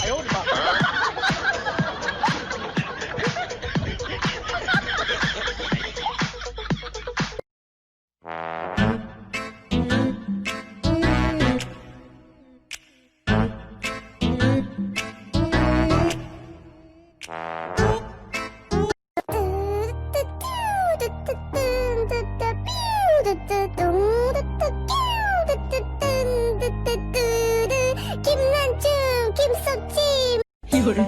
哎呦我的妈！有人。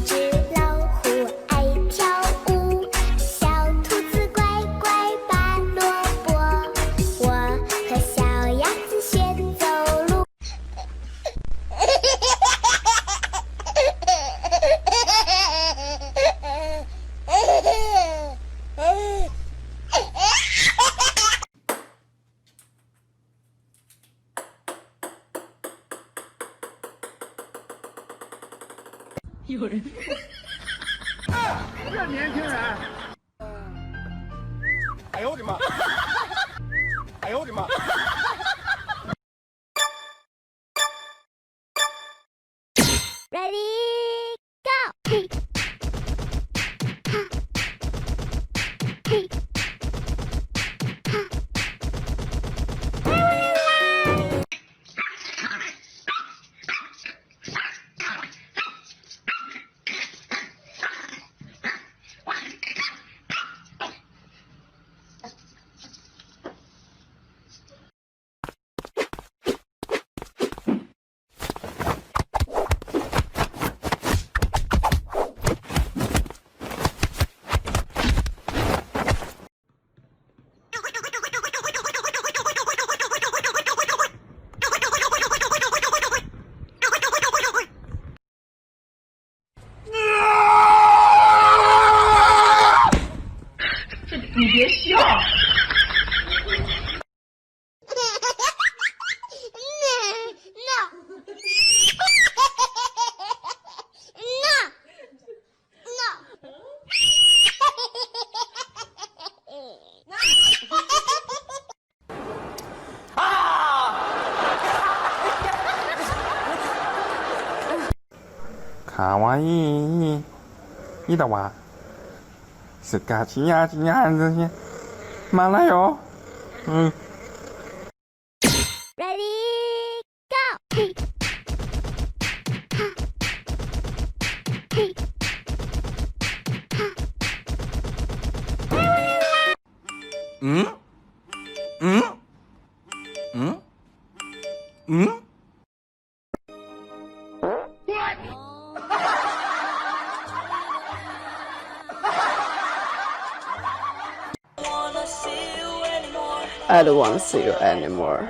只老虎爱跳舞，小兔子乖乖拔萝卜，我和小鸭子学走路。有人。这年轻人，哎呦我的妈！哎呦我的妈！Ready go！ 你别笑。かわいい。いいだわ。スカチヤチヤ这些，马来哟。Ready go！ I don't wanna see you anymore.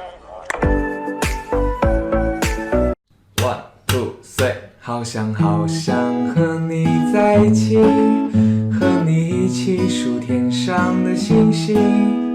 1 2 3，好想好想和你在一起，和你一起数天上的星星。